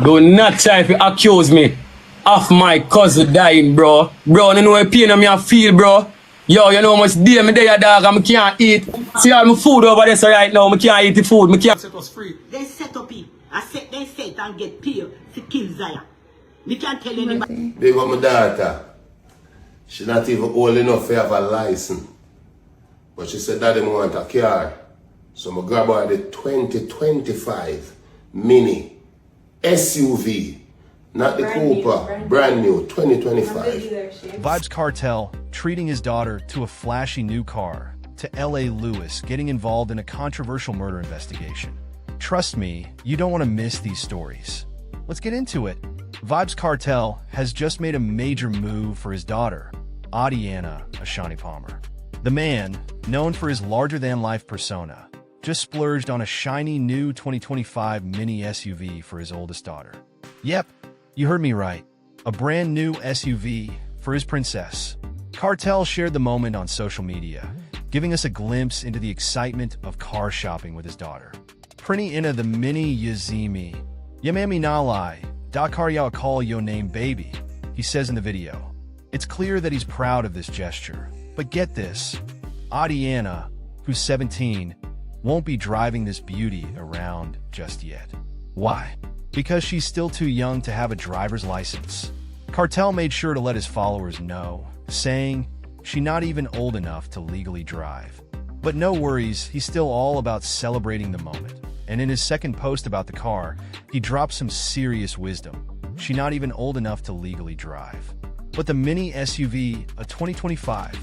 Do not try to accuse me of my cousin dying, bro. Bro, you know what pain I feel, bro. Yo, you know how much day me there, dog, and I can't eat. See all my food over there so right now, I can't eat the food. I can't set us free. They set up it. They set and get paid to kill Zaya. Me can't tell anybody. Big up my daughter. She's not even old enough to have a license. But she said daddy want a car. So I grab her the 2025 Mini SUV. Not the Cooper, brand new, 2025. Vybz Kartel treating his daughter to a flashy new car, to L.A. Lewis getting involved in a controversial murder investigation. Trust me, you don't want to miss these stories. Let's get into it. Vybz Kartel has just made a major move for his daughter, Adiana Ashani Palmer. The man, known for his larger-than-life persona, just splurged on a shiny new 2025 Mini SUV for his oldest daughter. Yep, you heard me right. A brand new SUV for his princess. Kartel shared the moment on social media, giving us a glimpse into the excitement of car shopping with his daughter. Prinny ina the Mini Yazimi. Yamami nalai, Dakar ya call yo name baby, he says in the video. It's clear that he's proud of this gesture. But get this, Adiana, who's 17, won't be driving this beauty around just yet. Why? Because she's still too young to have a driver's license. Kartel made sure to let his followers know, saying she's not even old enough to legally drive. But no worries, he's still all about celebrating the moment. And in his second post about the car, he dropped some serious wisdom. She's not even old enough to legally drive. But the Mini SUV, a 2025,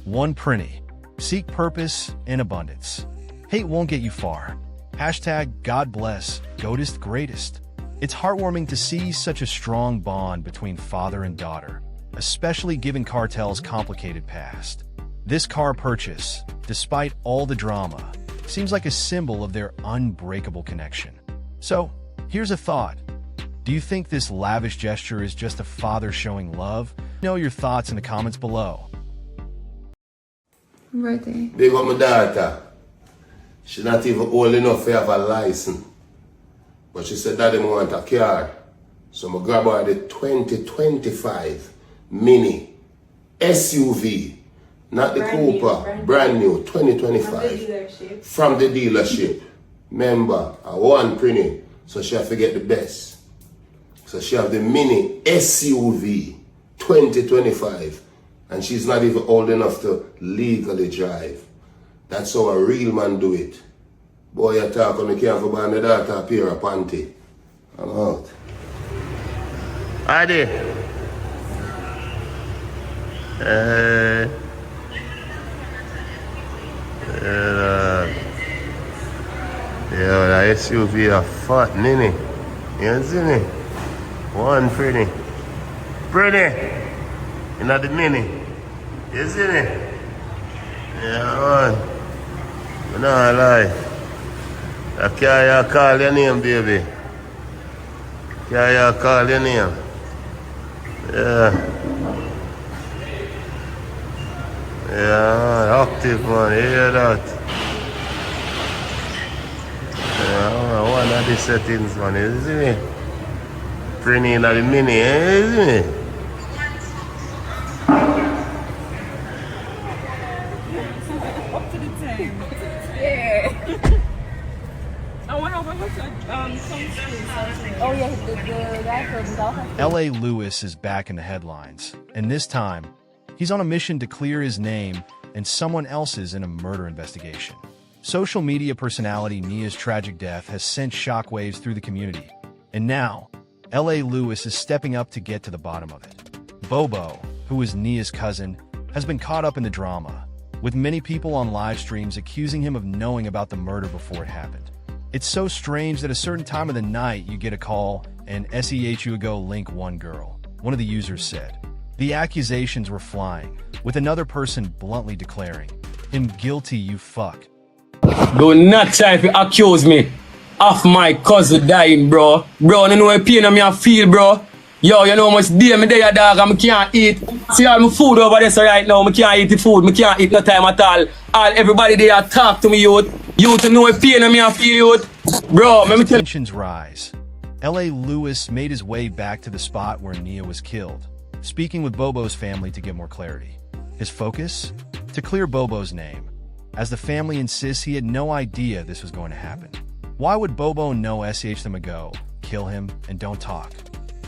one Prinny. Seek purpose and abundance. Hate won't get you far. Hashtag God bless, GOATest greatest. It's heartwarming to see such a strong bond between father and daughter, especially given Kartel's complicated past. This car purchase, despite all the drama, seems like a symbol of their unbreakable connection. So, here's a thought. Do you think this lavish gesture is just a father showing love? Know your thoughts in the comments below. Birthday. Big up my daughter. She's not even old enough to have a license. But she said daddy want a car. So I grab her the 2025 Mini SUV. Not the Cooper, brand new, 2025. From the dealership. Remember, I want Prinny, so she have to get the best. So she have the Mini SUV, 2025. And she's not even old enough to legally drive. That's how a real man do it. Boy, you talk on the can't for buy my daughter a pair of panty. I'm out. Adi. Yeah, that SUV a fat nini. You see me? One pretty. Pretty. You know the Mini. You see me? Yeah, man. I'm not lie. I can't call your name, baby. Can't call your name. Yeah. Yeah, active man, you hear that? Yeah, one of the settings, man, you see me? Printing in the Mini, you see me? Up to the time. Yeah. I want to go to oh yeah, the guy from Dallas. L.A. Lewis is back in the headlines, and this time, he's on a mission to clear his name and someone else's in a murder investigation. Social media personality Niah's tragic death has sent shockwaves through the community, and now, L.A. Lewis is stepping up to get to the bottom of it. Bobo, who is Niah's cousin, has been caught up in the drama, with many people on live streams accusing him of knowing about the murder before it happened. It's so strange that a certain time of the night you get a call and SEHU go link one girl, one of the users said. The accusations were flying, with another person bluntly declaring, "Him guilty, you fuck." Do not try to accuse me of my cousin dying, bro. Bro, you know what pain I feel, bro. Yo, you know how much day me there, dog, and I can't eat. See all my food over there so right now, I can't eat the food, I can't eat no time at all. Everybody there talk to me, youth. Youth know what pain I feel, youth. Bro, let me tell you. Tensions rise. L.A. Lewis made his way back to the spot where Niah was killed, speaking with Bobo's family to get more clarity. His focus? To clear Bobo's name, as the family insists he had no idea this was going to happen. Why would Bobo know them ago, kill him, and don't talk?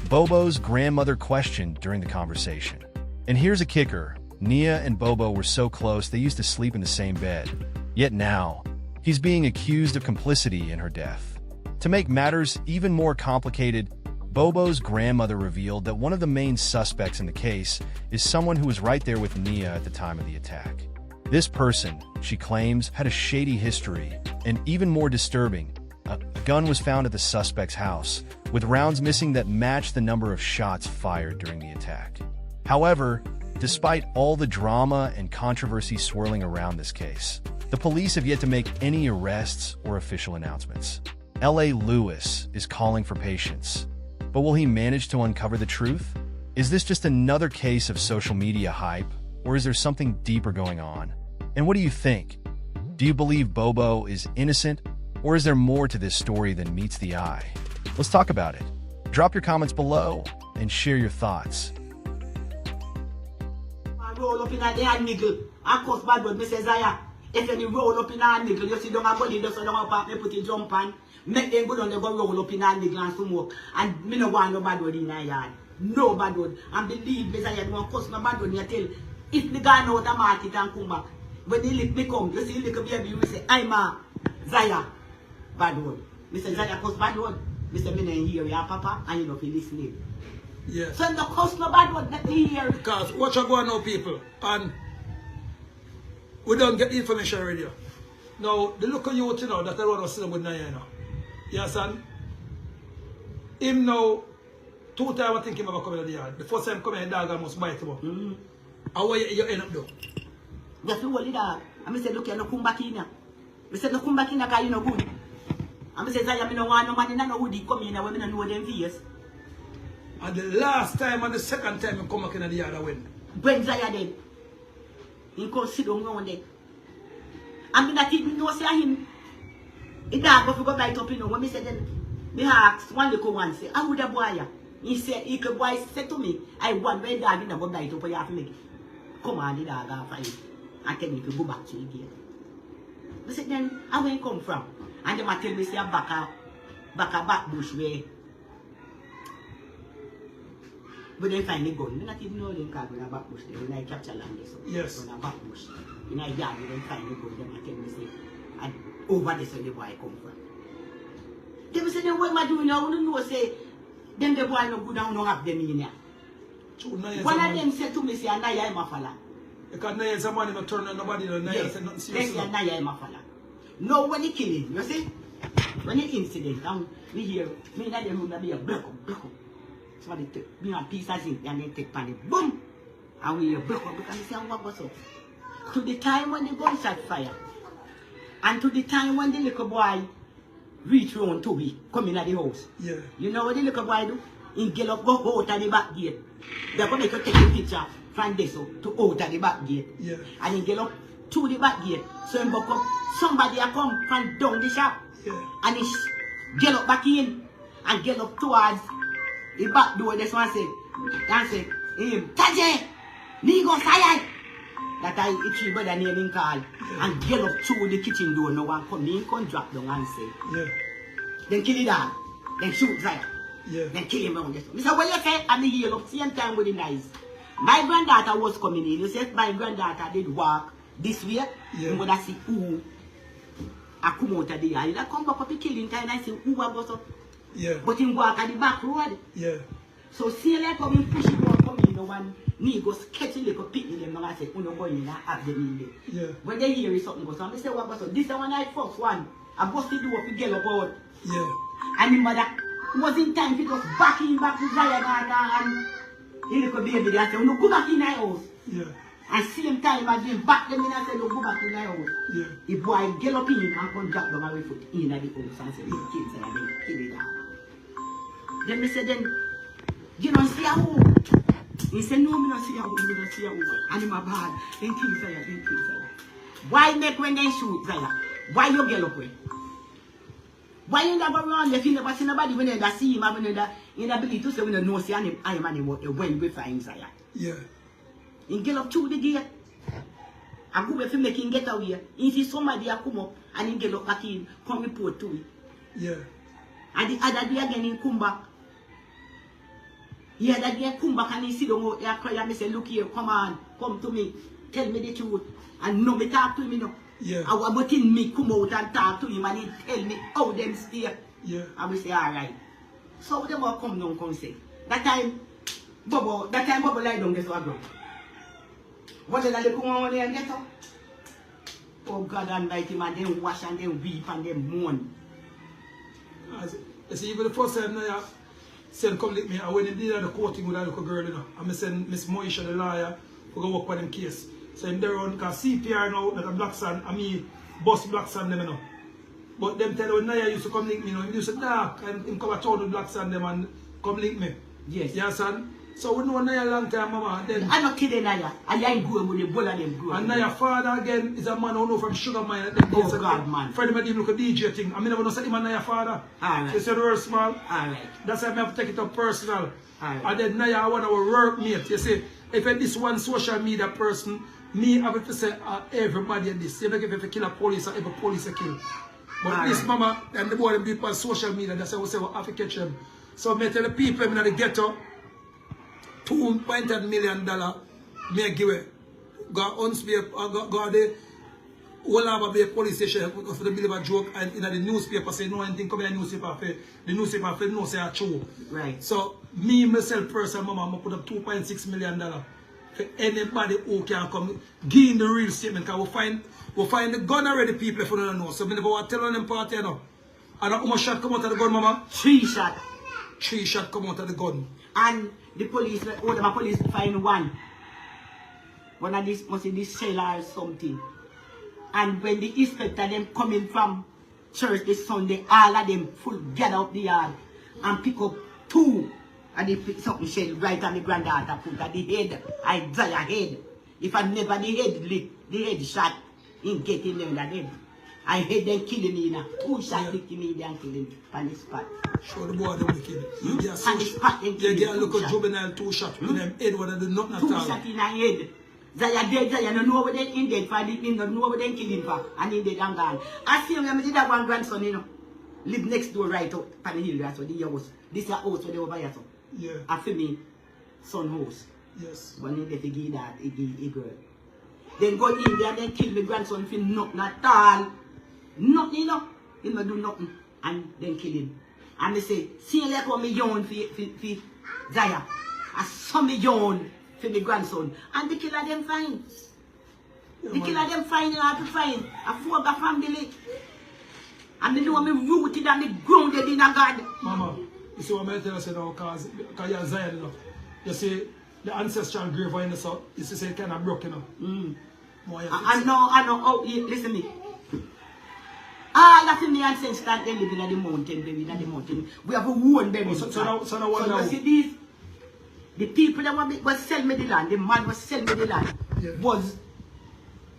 Bobo's grandmother questioned during the conversation. And here's a kicker. Niah and Bobo were so close they used to sleep in the same bed. Yet now, he's being accused of complicity in her death. To make matters even more complicated, Bobo's grandmother revealed that one of the main suspects in the case is someone who was right there with Niah at the time of the attack. This person, she claims, had a shady history, and even more disturbing, a gun was found at the suspect's house, with rounds missing that matched the number of shots fired during the attack. However, despite all the drama and controversy swirling around this case, the police have yet to make any arrests or official announcements. L.A. Lewis is calling for patience. But will he manage to uncover the truth? Is this just another case of social media hype, or is there something deeper going on? And what do you think? Do you believe Bobo is innocent, or is there more to this story than meets the eye? Let's talk about it. Drop your comments below and share your thoughts. I roll up in a hand niggle. I cause bad word, Mrs. Zaya. If any roll up in a hand niggle, you see don't have body, just don't have me put it jump on. Make them go down, they go roll up in a hand niggle and smoke. And me no want no bad word in a yard. No bad word. And believe me, Zaya, don't cause no bad word in a tell. If me gone out the market and come back, when they lick me come, you see little baby, we say, I'm a Zaya. Bad word. Mr. Zaya cause bad word. Mr. Me no hear your papa and you know if you listening. Yes. So the cause no bad word, let me hear. Because what you going now, people, and we don't get the information already. Now, the local youth, you know, that I want to see with Niah, you know. You understand? Him now, 2 times I think him about coming to the yard. The first time coming, dog I must bite him up. And what you end up doing? Just to hold it up. And I said, look, you no come back in here. I said, no come back in here because you no good. And I said, Zaya, I don't want no man in no hoodie come in here when I don't know them face. And the last time and the second time I come back in the yard, I went. When Zaya dead, he come sit down round there. And I not even know say him. He dog go go bite up, you know. When I said then, me ask one little one say, how would a boy? He said, he could boy said to me, I want when dog in the go bite up, you have to make it. Come on, the dog after him. And tell me to go back to the gate. I said then, how where he come from? And they tell me say back bush way. But then find the gun. We not even know them because we are back bush there. When I capture land there, so yes. we are back bush. In a yard, we then find the gun. They tell me say, and over there so the boy come from. They say, then what am I doing now? I don't know say, them the boy no good and no have them in here. One of them said to me, say, Niah is my fella. Because Niah is a man who turn on nobody, Niah said nothing serious. They say Niah is my fella. No, when he kill him, you see? When the incident, and we hear, me and them will be a block up. So they take me a piece of zinc and then take panic, boom! And we hear block up because they say, what was up? To the time when the gunshot fire, and to the time when the little boy reach round to be coming at the house. Yeah. You know what the little boy do? He get up, go out at the back gate. They're going to take a picture from this to out at the back gate. Yeah. And he get up to the back gate. So he go come, somebody a come from down the shop. Yeah. And he get up back in and get up towards the back door. This one say, and say, Taje, me go side. That I each brother name in call. Yeah. And get up to the kitchen door. No one come in, come drop down and say. Yeah. Then kill it down. Then shoot Zaya. Yeah. Then kill him around this. Mr. What you say? I'm here up same time with the knives. My granddaughter was coming in. You said my granddaughter did walk this way. Yeah. You would have see who I come out of the yard. I come back up to killing time and I see who I was up. Yeah. But he walk at the back road. Yeah. So see like come in push him out come in. No one me go sketch a little pit in them and I say, oh no go in and have them in there. Yeah. When they hear something goes on, they say what was up. This is the one I first one. I bust the door to get about. Yeah. And the mother was in time to just back in back to Zaya and the little baby there said, no, go back in my house. Yeah. And same time again, back them in and said, no, go back in my house. Yeah. The boy get up in and come drop down my foot in at the house and say, little kids and then kill it down. Then they said, then, you don't see a home. He said, no, me don't see a home, me don't see a home. And in my bad, then kill Zaya, then kill Zaya. Why make when they shoot Zaya? Why you get up with? Why you never run if you never see nobody when you see him and you never believe to say when you know see him I am when we find Zaya. Yeah. He get up to the gate. I go if he make him get away. He see somebody come up and he get up back in, come report to it. Yeah. And the other day again he come back. Yeah, that day come back and he sit down out there cry and me say, look here, come on, come to me, tell me the truth. And no me talk to him, you know. Yeah. I want me come out and talk to him and he tell me how them stay. Yeah. And we say, alright. So them all come down come say. That time Bobo lie down this one. What did I look on there and get up? Oh God Almighty, man, they wash and they weep and they mourn. I see, even the first time Niah said come lick me, I went in there the courting with that little girl, you know. And I send Miss Moisha, the lawyer, to go work for them case. So I'm there on because CPR now that a black son, I mean bust black son them, you know. But them tell when Niah used to come link me, you know, he used to dark and him come a town with black son them and come link me. Yes. Yeah, son. So we know Niah long time, mama. And then I'm not kidding Niah. I ain't going with the bull of them grow. and Niah father again is a man who know from Sugar Mine. Oh God, man. Freddie made him look a DJ thing. I mean, never know say him and Niah father. Alright. So you see the word small. Alright. That's why I have to take it up personal. Alright. And then Niah one of our workmate. You see, if this one social media person, me have to say everybody at this. You know, if you kill a police, every police a kill. But this mama and the boy them do it on social media. That's why we say we have to catch them. So me tell the people in the ghetto, $2.1 million me give it. Go the whole have a police station for the bit of a joke and in the newspaper say no anything come in the newspaper for the newspaper for no say a true. Right. So me myself person mama I put up $2.6 million for anybody who can come give in the real statement because we find the gun already people if you don't know. So me never want to tell on them party you know. And how much shot come out of the gun mama? 3 shots. 3 shots come out of the gun. And the police, all the police find one. One of these must be this seller or something. And when the inspector them coming from church this Sunday, all of them full gather up the yard and pick up 2 and they pick something shell right on the granddaughter put at the head. I Isaiah head. If I never the head lit, the head shot in getting them that head. I heard them killing me now. 2 shots licking me and killing me on the spot. Show the boy them wicked. You get a look at juvenile 2 shots in them head when they do nothing at all. 2 shots in the head. Zaya dead, Zaya no know where they in dead for the in no know where they killing for and in dead and gone. I see him, I did that one grandson, you know. Live next door right out on the hill, that's what the house. This is a house where they over here so. Yeah. I feel me son house. Yes. When he get to give that, he give a girl. Then go in there and then kill my grandson for nothing at all. Nothing, you know. He not do nothing. And then kill him. And they say, see like how me yawn for Zaya. I saw me yawn for my grandson. And the killer them fine. The killer them fine and hard to find. I forgot the family. And they know me rooted and me grounded in a God. Mama, you see what I tell you now, because you're Zion, you know. You see, the ancestral grave in the south, you see, it kind of broken, you know. I know, oh, listen me. Ah, that's in the ancestors that they live in the mountain, baby, in the mountain. We have a one baby. So you see these, the people that was sell me the land, the man was sell me the land, was,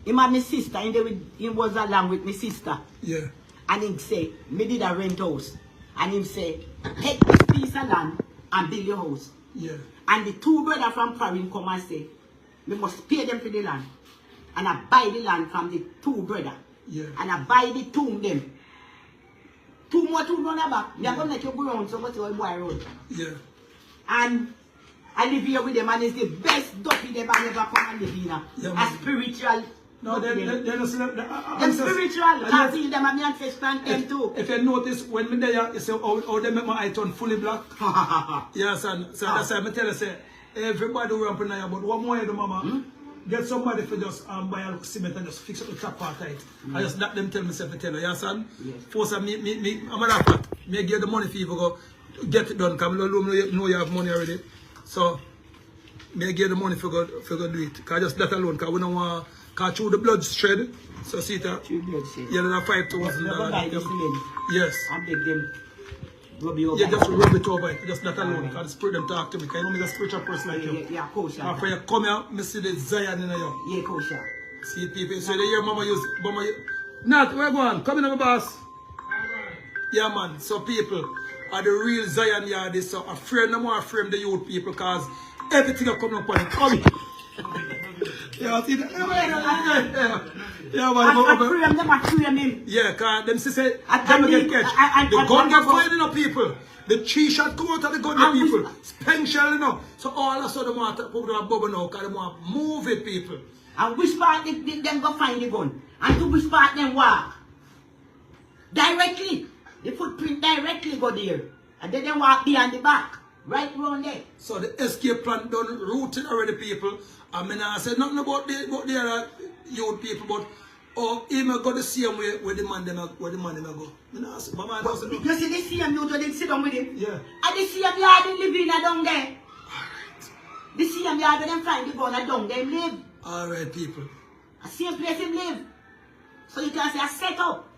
him and my sister, and he was along with my sister. Yeah. And him say, me did a rent house. And him say, take this piece of land and build your house. Yeah. And the 2 brothers from Paris come and say, we must pay them for the land. And I buy the land from the 2 brothers. Yeah. And I buy the tomb them. 2 more tomb run back. They're going to make you go around so what's your boy road. Yeah. And I live here with them and it's the best duppy they ever come and live here. Yeah, a spiritual. No, they're spiritual. I see them and me ancestors them too. If you notice, when me there, you say, oh, they make my eye turn fully black. Yes, son. So that's why I tell you, say, everybody will ramp in there, but one more you do, mama. Get somebody for just buy a cement and just fix up the top part tight. I just let them tell myself to tell you, yes, son? Yes. Force I'm a fact. Me give the money for you to go get it done, because I know you have money already. So, me give the money for go do it. Because just that alone, because we don't want to through the blood shred. So see that? Through blood shred. Yeah, that's $5,000. Yes. I beg them. Rub it over. Yeah, just rub it over it. Just that alone. Because the spirit them talk to me. Because you know me a spiritual person like you. Yeah, coach. After you come here, I see the Zion in you. Yeah, coach. See people, so they hear mama use. Not, where go on? Come in, my boss. Yeah, man. So people are the real Zion yard. So afraid no more frame the youth people because everything will come up on it. Come. Yeah, see that? Yeah, man. I frame them, I frame him. Yeah, because them say, I them need- get catch. I- The I- gun I- get fighting up people. The tree shot come out of the gun I- the people. Spank shell, you know. So all of a sudden, they want to put a bubble now because they want to move it, people. And which part them go find the gun? And to which part them walk? Directly. The footprint directly go there. And then they walk behind the back. Right round there. So the escape plan done rooted already, people. I mean, I said nothing about the other youth people, but he may go the same way where the man them go. You know, my man doesn't know. You see the same youth where they sit down with him? Yeah. And the same yard they live in down there. The same yard where them find the gun down there live. Alright, people. The same place him live. So you can say a set up.